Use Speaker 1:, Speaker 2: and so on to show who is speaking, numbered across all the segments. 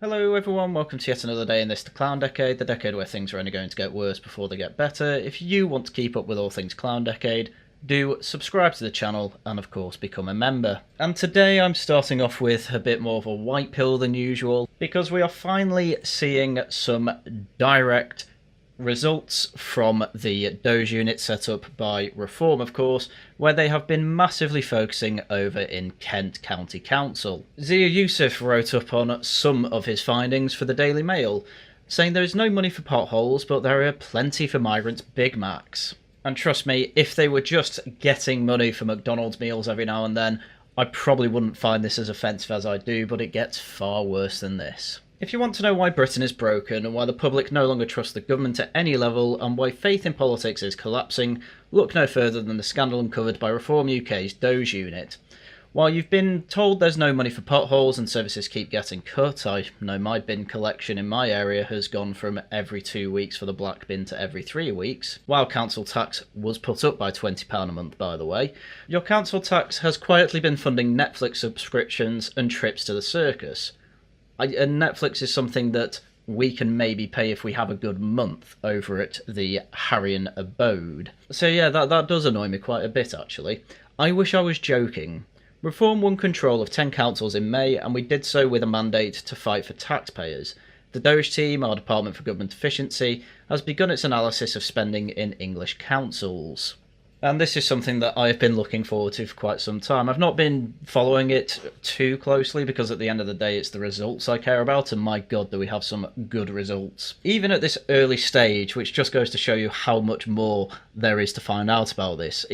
Speaker 1: Hello everyone, welcome to yet another day in this the Clown Decade, the decade where things are only going to get worse before they get better. If you want to keep up with all things Clown Decade, do subscribe to the channel and of course become a member. And today I'm starting off with a bit more of a white pill than usual, because we are finally seeing some direct results from the Doge unit set up by Reform, of course, where they have been massively focusing over in Kent County Council. Zia Yusuf wrote up on some of his findings for the Daily Mail, saying there is no money for potholes, but there are plenty for migrants' Big Macs. And trust me, if they were just getting money for McDonald's meals every now and then, I probably wouldn't find this as offensive as I do, but it gets far worse than this. If you want to know why Britain is broken and why the public no longer trust the government at any level and why faith in politics is collapsing, look no further than the scandal uncovered by Reform UK's Doge unit. While you've been told there's no money for potholes and services keep getting cut, I know my bin collection in my area has gone from every 2 weeks for the black bin to every 3 weeks, while council tax was put up by £20 a month, by the way. Your council tax has quietly been funding Netflix subscriptions and trips to the circus. And Netflix is something that we can maybe pay if we have a good month over at the Haryan abode. So yeah, that does annoy me quite a bit, actually. I wish I was joking. Reform won control of 10 councils in May, and we did so with a mandate to fight for taxpayers. The Doge team, our Department for Government Efficiency, has begun its analysis of spending in English councils. And this is something that I've been looking forward to for quite some time. I've not been following it too closely because at the end of the day it's the results I care about, and my god do we have some good results. Even at this early stage, which just goes to show you how much more there is to find out about this.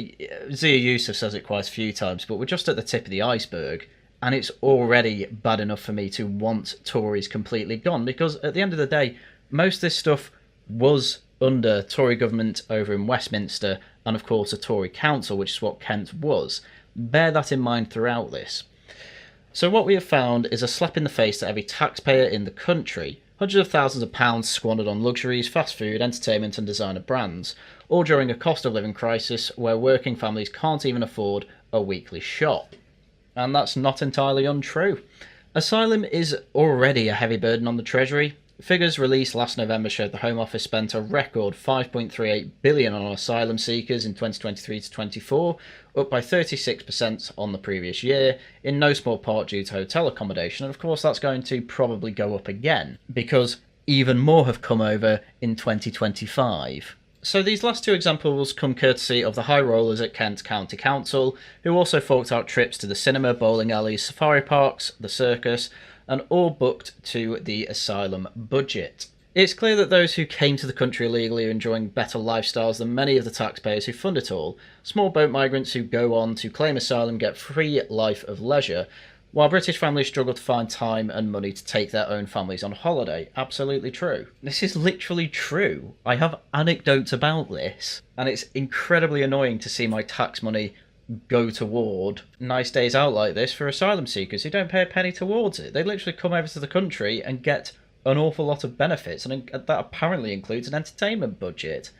Speaker 1: Zia Yusuf says it quite a few times, but we're just at the tip of the iceberg, and it's already bad enough for me to want Tories completely gone, because at the end of the day, most of this stuff was under Tory government over in Westminster, and of course a Tory council, which is what Kent was. Bear that in mind throughout this. So what we have found is a slap in the face to every taxpayer in the country. Hundreds of thousands of pounds squandered on luxuries, fast food, entertainment and designer brands, all during a cost of living crisis where working families can't even afford a weekly shop. And that's not entirely untrue. Asylum is already a heavy burden on the Treasury. Figures released last November showed the Home Office spent a record $5.38 billion on asylum seekers in 2023 to 24, up by 36% on the previous year, in no small part due to hotel accommodation, and of course that's going to probably go up again, because even more have come over in 2025. So these last two examples come courtesy of the high rollers at Kent County Council, who also forked out trips to the cinema, bowling alleys, safari parks, the circus, and all booked to the asylum budget. It's clear that those who came to the country illegally are enjoying better lifestyles than many of the taxpayers who fund it all. Small boat migrants who go on to claim asylum get free life of leisure, while British families struggle to find time and money to take their own families on holiday. Absolutely true. This is literally true. I have anecdotes about this, and it's incredibly annoying to see my tax money go toward nice days out like this for asylum seekers who don't pay a penny towards it. They literally come over to the country and get an awful lot of benefits, and that apparently includes an entertainment budget.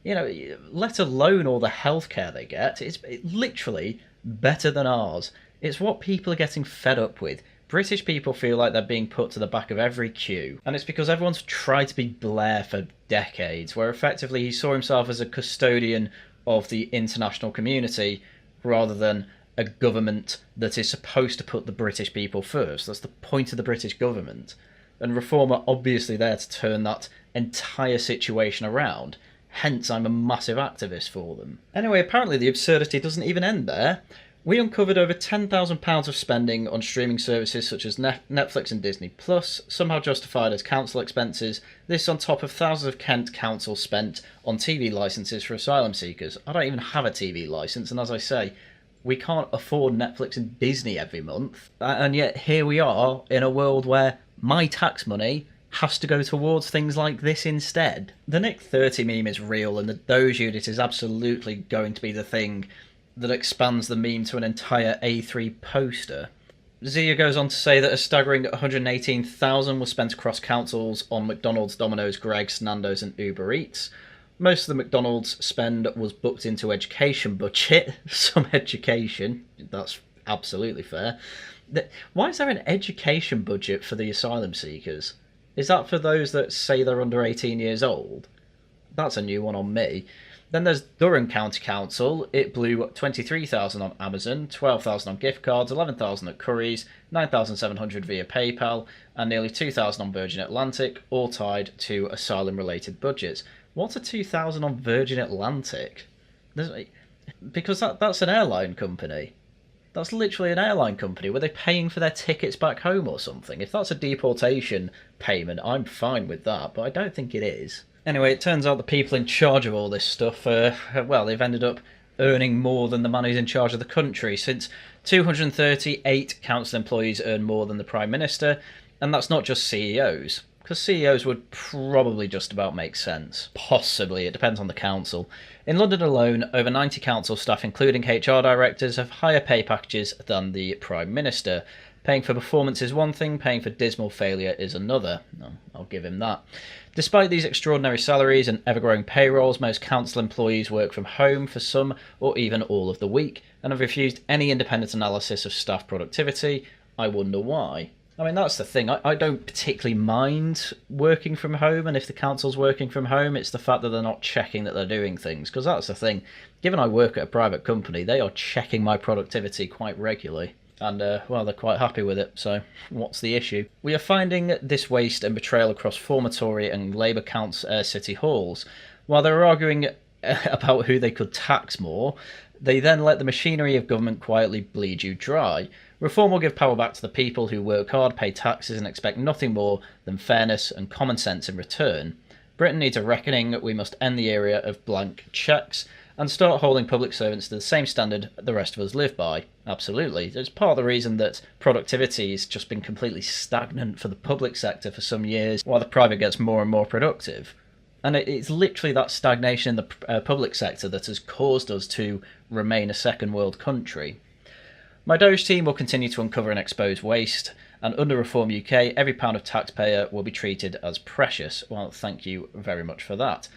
Speaker 1: You know, let alone all the healthcare they get. It's literally better than ours. It's what people are getting fed up with. British people feel like they're being put to the back of every queue, and it's because everyone's tried to be Blair for decades, where effectively he saw himself as a custodian of the international community rather than a government that is supposed to put the British people first. That's the point of the British government. And Reform are obviously there to turn that entire situation around. Hence, I'm a massive activist for them. Anyway, apparently the absurdity doesn't even end there. We uncovered over £10,000 of spending on streaming services such as Netflix and Disney Plus, somehow justified as council expenses. This on top of thousands of Kent councils spent on TV licences for asylum seekers. I don't even have a TV licence, and as I say, we can't afford Netflix and Disney every month. And yet here we are in a world where my tax money has to go towards things like this instead. The Nick 30 meme is real, and the Doge unit is absolutely going to be the thing that expands the meme to an entire A3 poster. Zia goes on to say that a staggering $118,000 was spent across councils on McDonald's, Domino's, Greggs, Nando's and Uber Eats. Most of the McDonald's spend was booked into education budget. Some education, that's absolutely fair. Why is there an education budget for the asylum seekers? Is that for those that say they're under 18 years old? That's a new one on me. Then there's Durham County Council. It blew 23,000 on Amazon, 12,000 on gift cards, 11,000 at Currys, 9,700 via PayPal, and nearly 2,000 on Virgin Atlantic, all tied to asylum-related budgets. What's a 2,000 on Virgin Atlantic? Because that's an airline company. That's literally an airline company. Were they paying for their tickets back home or something? If that's a deportation payment, I'm fine with that, but I don't think it is. Anyway, it turns out the people in charge of all this stuff, well, they've ended up earning more than the man who's in charge of the country, since 238 council employees earn more than the Prime Minister, and that's not just CEOs, because CEOs would probably just about make sense. Possibly, it depends on the council. In London alone, over 90 council staff, including HR directors, have higher pay packages than the Prime Minister. Paying for performance is one thing, paying for dismal failure is another. I'll give him that. Despite these extraordinary salaries and ever-growing payrolls, most council employees work from home for some or even all of the week and have refused any independent analysis of staff productivity. I wonder why. I mean, that's the thing. I don't particularly mind working from home, and if the council's working from home, it's the fact that they're not checking that they're doing things, because that's the thing. Given I work at a private company, they are checking my productivity quite regularly. And, well, they're quite happy with it, so what's the issue? We are finding this waste and betrayal across former Tory and Labour city halls. While they're arguing about who they could tax more, they then let the machinery of government quietly bleed you dry. Reform will give power back to the people who work hard, pay taxes and expect nothing more than fairness and common sense in return. Britain needs a reckoning. We must end the era of blank cheques and start holding public servants to the same standard the rest of us live by. Absolutely. It's part of the reason that productivity has just been completely stagnant for the public sector for some years, while the private gets more and more productive. And it's literally that stagnation in the public sector that has caused us to remain a second world country. My Doge team will continue to uncover and expose waste, and under Reform UK, every pound of taxpayer will be treated as precious. Well, thank you very much for that.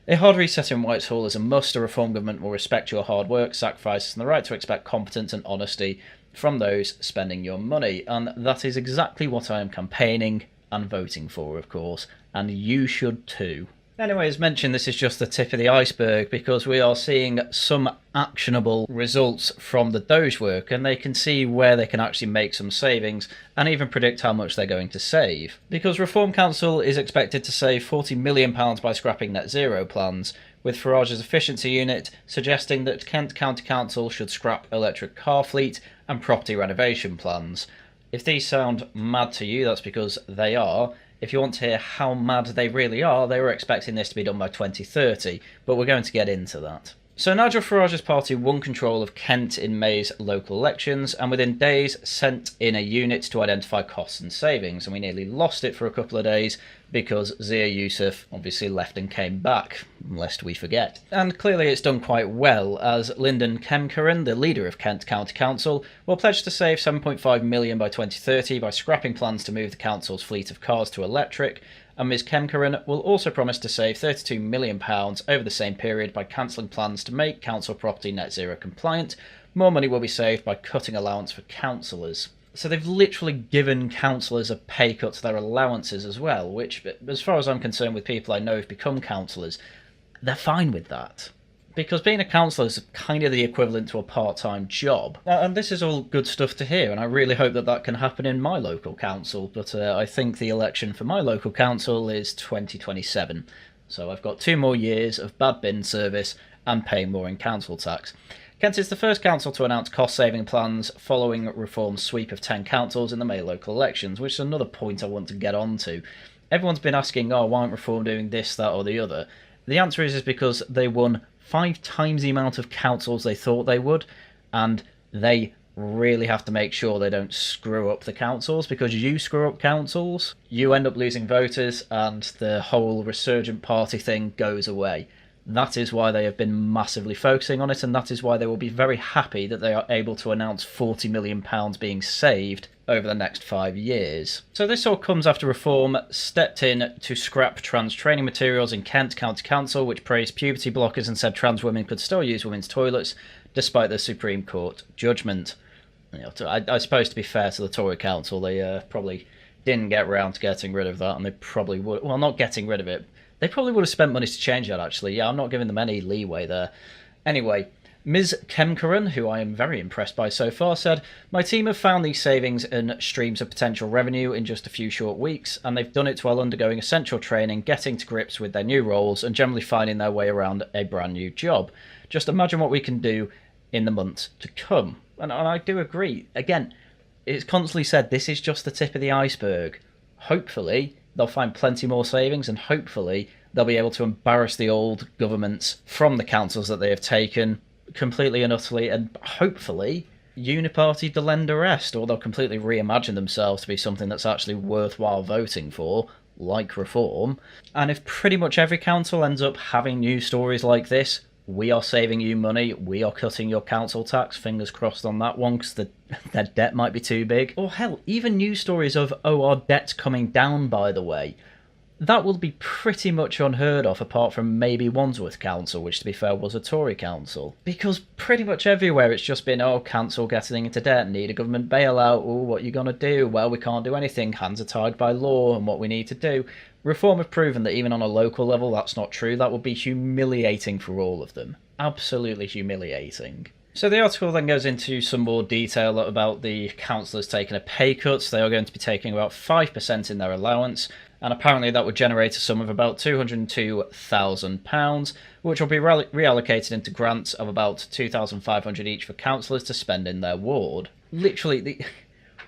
Speaker 1: A hard reset in Whitehall is a must. A Reform government will respect your hard work, sacrifices, and the right to expect competence and honesty from those spending your money. And that is exactly what I am campaigning and voting for, of course. And you should too. Anyway, as mentioned, this is just the tip of the iceberg, because we are seeing some actionable results from the Doge work, and they can see where they can actually make some savings and even predict how much they're going to save. Because Reform Council is expected to save £40 million by scrapping net zero plans, with Farage's efficiency unit suggesting that Kent County Council should scrap electric car fleet and property renovation plans. If these sound mad to you, that's because they are. If you want to hear how mad they really are, they were expecting this to be done by 2030, but we're going to get into that. So Nigel Farage's party won control of Kent in May's local elections, and within days sent in a unit to identify costs and savings, and we nearly lost it for a couple of days because Zia Yusuf obviously left and came back, lest we forget. And clearly it's done quite well, as Lyndon Kemkerin, the leader of Kent County Council, will pledge to save £7.5 million by 2030 by scrapping plans to move the council's fleet of cars to electric, and Ms Kemkerin will also promise to save £32 million over the same period by cancelling plans to make council property net zero compliant. More money will be saved by cutting allowance for councillors. So they've literally given councillors a pay cut to their allowances as well, which, as far as I'm concerned, with people I know who've become councillors, they're fine with that. Because being a councillor is kind of the equivalent to a part-time job. And this is all good stuff to hear, and I really hope that that can happen in my local council, but I think the election for my local council is 2027. So I've got 2 more years of bad bin service and paying more in council tax. Kent is the first council to announce cost-saving plans following Reform's sweep of 10 councils in the May local elections, which is another point I want to get on to. Everyone's been asking, why aren't Reform doing this, that or the other? The answer is because they won 5 times the amount of councils they thought they would, and they really have to make sure they don't screw up the councils, because you screw up councils, you end up losing voters, and the whole resurgent party thing goes away. That is why they have been massively focusing on it, and that is why they will be very happy that they are able to announce £40 million being saved over the next 5 years. So this all comes after Reform stepped in to scrap trans training materials in Kent County Council, which praised puberty blockers and said trans women could still use women's toilets despite the Supreme Court judgment. I suppose to be fair to the Tory council, they probably didn't get round to getting rid of that, and they probably would. Well, not getting rid of it. They probably would have spent money to change that, actually. Yeah, I'm not giving them any leeway there. Anyway, Ms. Kemkaran, who I am very impressed by so far, said, "My team have found these savings and streams of potential revenue in just a few short weeks, and they've done it while undergoing essential training, getting to grips with their new roles, and generally finding their way around a brand new job. Just imagine what we can do in the months to come." And I do agree. Again, it's constantly said this is just the tip of the iceberg. Hopefully, they'll find plenty more savings, and hopefully they'll be able to embarrass the old governments from the councils that they have taken completely and utterly, and hopefully uniparty to lend a rest, or they'll completely reimagine themselves to be something that's actually worthwhile voting for, like reform. And if pretty much every council ends up having news stories like this, we are saving you money, we are cutting your council tax, fingers crossed on that one, because their debt might be too big. Or hell, even news stories of, oh, our debt's coming down, by the way. That will be pretty much unheard of, apart from maybe Wandsworth Council, which to be fair was a Tory council. Because pretty much everywhere it's just been, oh, council getting into debt, need a government bailout, oh, what are you going to do? Well, we can't do anything, hands are tied by law, and what we need to do. Reform have proven that even on a local level that's not true. That would be humiliating for all of them. Absolutely humiliating. So the article then goes into some more detail about the councillors taking a pay cut. They are going to be taking about 5% in their allowance, and apparently that would generate a sum of about £202,000, which will be reallocated into grants of about £2,500 each for councillors to spend in their ward. Literally,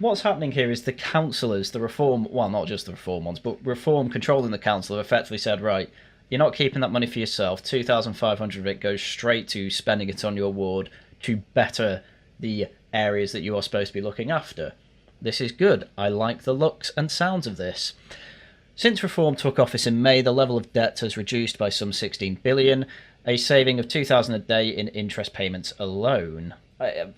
Speaker 1: what's happening here is the councillors, the reform, well, not just the reform ones, but reform controlling the council have effectively said, right, you're not keeping that money for yourself, 2,500 of it goes straight to spending it on your ward to better the areas that you are supposed to be looking after. This is good. I like the looks and sounds of this. Since reform took office in May, the level of debt has reduced by some 16 billion, a saving of 2,000 a day in interest payments alone.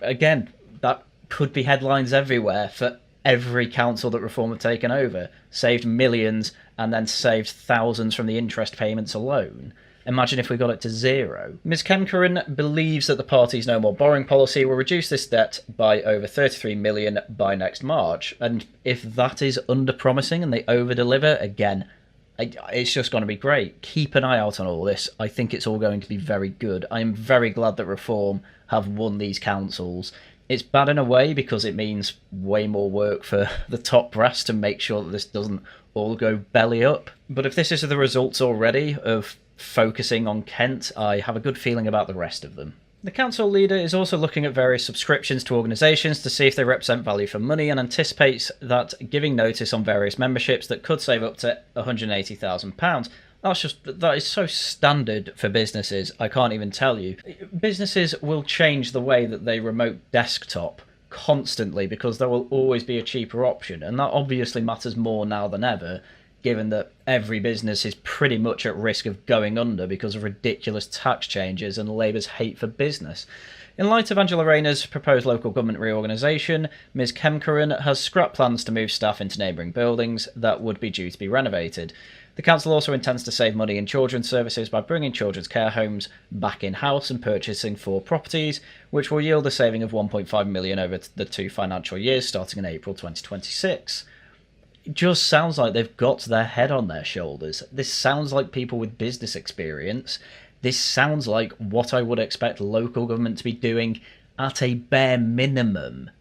Speaker 1: Again, that could be headlines everywhere for every council that reform have taken over. Saved millions and then saved thousands from the interest payments alone. Imagine if we got it to zero. Ms Kemkaran believes that the party's no more borrowing policy will reduce this debt by over 33 million by next March. And if that is under-promising and they over-deliver, again, it's just going to be great. Keep an eye out on all this. I think it's all going to be very good. I am very glad that reform have won these councils. It's bad in a way because it means way more work for the top brass to make sure that this doesn't all go belly up. But if this is the results already of focusing on Kent, I have a good feeling about the rest of them. The council leader is also looking at various subscriptions to organisations to see if they represent value for money, and anticipates that giving notice on various memberships that could save up to £180,000. That is so standard for businesses, I can't even tell you. Businesses will change the way that they remote desktop constantly because there will always be a cheaper option, and that obviously matters more now than ever, given that every business is pretty much at risk of going under because of ridiculous tax changes and Labour's hate for business. In light of Angela Rayner's proposed local government reorganisation, Ms Kemkaran has scrapped plans to move staff into neighbouring buildings that would be due to be renovated. The council also intends to save money in children's services by bringing children's care homes back in-house and purchasing 4 properties, which will yield a saving of £1.5 million over the 2 financial years starting in April 2026. It just sounds like they've got their head on their shoulders. This sounds like people with business experience. This sounds like what I would expect local government to be doing at a bare minimum.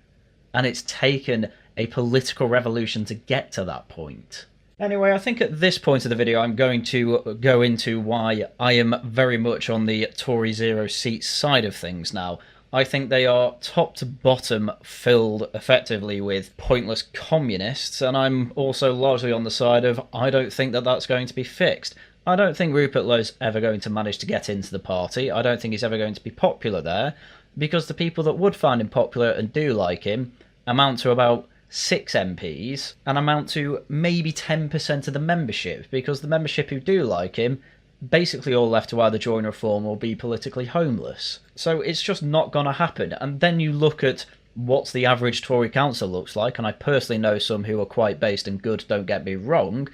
Speaker 1: And it's taken a political revolution to get to that point. Anyway, I think at this point of the video I'm going to go into why I am very much on the Tory zero seat side of things now. I think they are top to bottom filled effectively with pointless communists, and I'm also largely on the side of I don't think that that's going to be fixed. I don't think Rupert Lowe's ever going to manage to get into the party. I don't think he's ever going to be popular there, because the people that would find him popular and do like him amount to about 6 MPs and amount to maybe 10% of the membership, because the membership who do like him basically all left to either join reform or be politically homeless. So it's just not going to happen. And then you look at what the average Tory council looks like, and I personally know some who are quite based and good, don't get me wrong,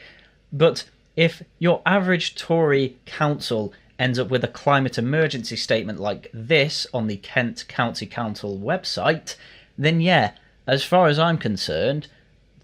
Speaker 1: but if your average Tory council ends up with a climate emergency statement like this on the Kent County Council website, then yeah, as far as I'm concerned,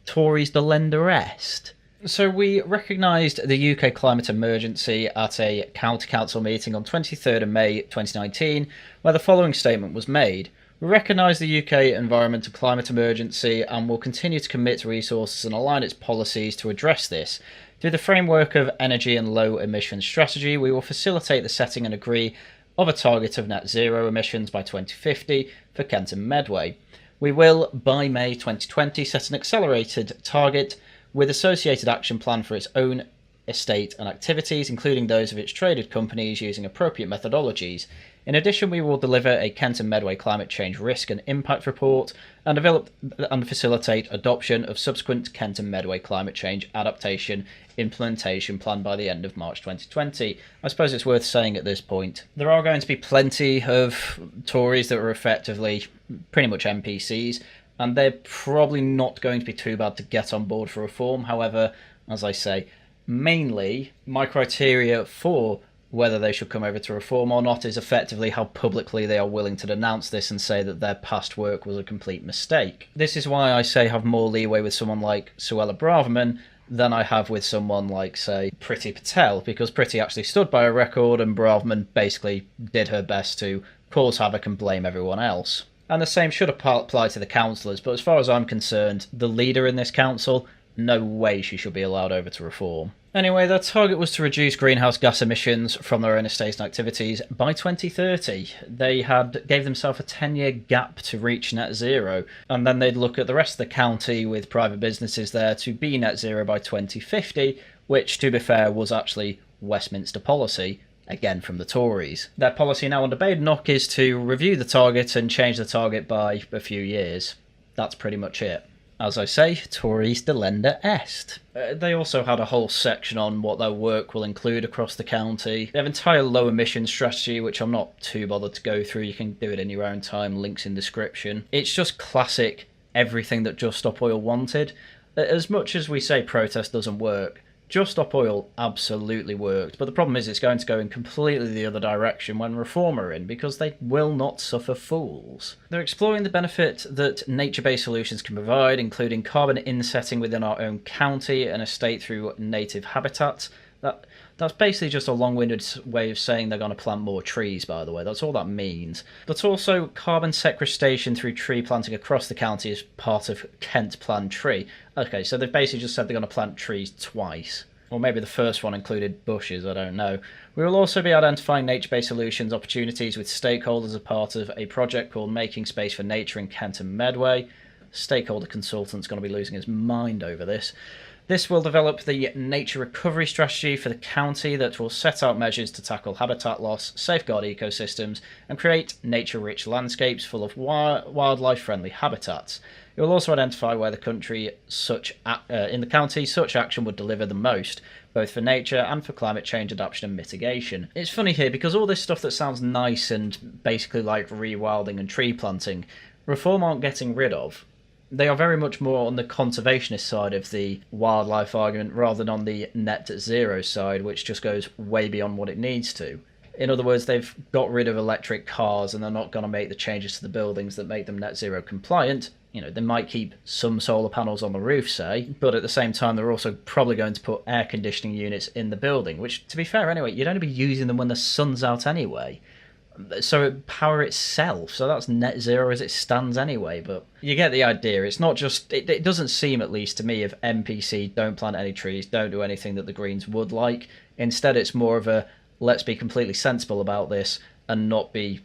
Speaker 1: Tories delenda est. So we recognised the UK climate emergency at a county council meeting on 23rd of May 2019, where the following statement was made. We recognise the UK environmental climate emergency and will continue to commit resources and align its policies to address this. Through the framework of energy and low emission strategy, we will facilitate the setting and agree of a target of net zero emissions by 2050 for Kent and Medway. We will, by May 2020, set an accelerated target with associated action plan for its own estate and activities, including those of its traded companies using appropriate methodologies. In addition, we will deliver a Kent and Medway climate change risk and impact report and develop and facilitate adoption of subsequent Kent and Medway climate change adaptation implementation plan by the end of March 2020. I suppose it's worth saying at this point, there are going to be plenty of Tories that are effectively pretty much NPCs, and they're probably not going to be too bad to get on board for reform. However, as I say, mainly my criteria for whether they should come over to reform or not is effectively how publicly they are willing to denounce this and say that their past work was a complete mistake. This is why I say have more leeway with someone like Shiela Burrowes than I have with someone like, say, Priti Patel, because Priti actually stood by a record and Burrowes basically did her best to cause havoc and blame everyone else. And the same should apply to the councillors, but as far as I'm concerned, the leader in this council, no way she should be allowed over to reform. Anyway, their target was to reduce greenhouse gas emissions from their own estates and activities by 2030. They gave themselves a 10-year gap to reach net zero, and then they'd look at the rest of the county with private businesses there to be net zero by 2050, which, to be fair, was actually Westminster policy, again from the Tories. Their policy now under Badenoch is to review the target and change the target by a few years. That's pretty much it. As I say, Tories delenda est. They also had a whole section on what their work will include across the county. They have an entire low emission strategy, which I'm not too bothered to go through. You can do it in your own time, links in description. It's just classic everything that Just Stop Oil wanted. As much as we say protest doesn't work, Just Stop Oil absolutely worked, but the problem is it's going to go in completely the other direction when Reform are in, because they will not suffer fools. They're exploring the benefit that nature-based solutions can provide, including carbon insetting within our own county and estate through native habitats. That's basically just a long-winded way of saying they're going to plant more trees, by the way. That's all that means. But also carbon sequestration through tree planting across the county as part of Kent Plan Tree. Okay, so they've basically just said they're going to plant trees twice. Or maybe the first one included bushes, I don't know. We will also be identifying nature-based solutions opportunities with stakeholders as part of a project called Making Space for Nature in Kent and Medway. Stakeholder consultant's going to be losing his mind over this. This will develop the nature recovery strategy for the county that will set out measures to tackle habitat loss, safeguard ecosystems, and create nature-rich landscapes full of wildlife-friendly habitats. It will also identify where in the county such action would deliver the most, both for nature and for climate change adaptation and mitigation. It's funny here, because all this stuff that sounds nice and basically like rewilding and tree planting, Reform aren't getting rid of. They are very much more on the conservationist side of the wildlife argument rather than on the net zero side, which just goes way beyond what it needs to. In other words, they've got rid of electric cars and they're not going to make the changes to the buildings that make them net zero compliant. You know, they might keep some solar panels on the roof, say, but at the same time they're also probably going to put air conditioning units in the building, which, to be fair anyway, you'd only be using them when the sun's out anyway. So it power itself, so that's net zero as it stands anyway, but you get the idea. It's not just, it doesn't seem, at least to me, of NPC, don't plant any trees, don't do anything that the Greens would like. Instead it's more of a, let's be completely sensible about this and not be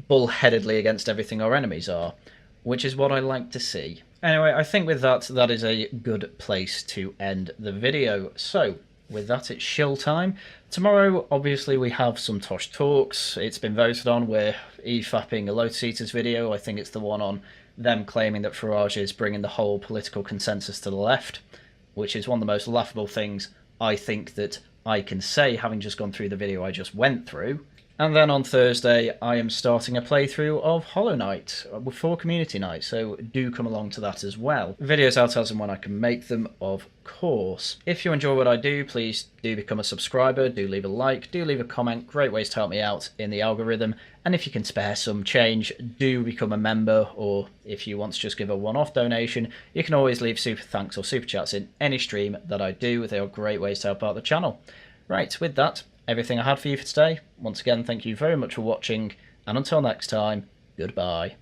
Speaker 1: bullheadedly against everything our enemies are, which is what I like to see. Anyway, I think with that is a good place to end the video. So, with that, it's shill time. Tomorrow, obviously, we have some Tosh Talks. It's been voted on. We're e-fapping a Lotus Eaters video. I think it's the one on them claiming that Farage is bringing the whole political consensus to the left, which is one of the most laughable things I think that I can say, having just gone through the video I just went through. And then on Thursday, I am starting a playthrough of Hollow Knight for Community Night, so do come along to that as well. Videos out as and when I can make them, of course. If you enjoy what I do, please do become a subscriber, do leave a like, do leave a comment, great ways to help me out in the algorithm. And if you can spare some change, do become a member, or if you want to just give a one-off donation, you can always leave super thanks or super chats in any stream that I do. They are great ways to help out the channel. Right, with that, everything I had for you for today. Once again, thank you very much for watching, and until next time, goodbye.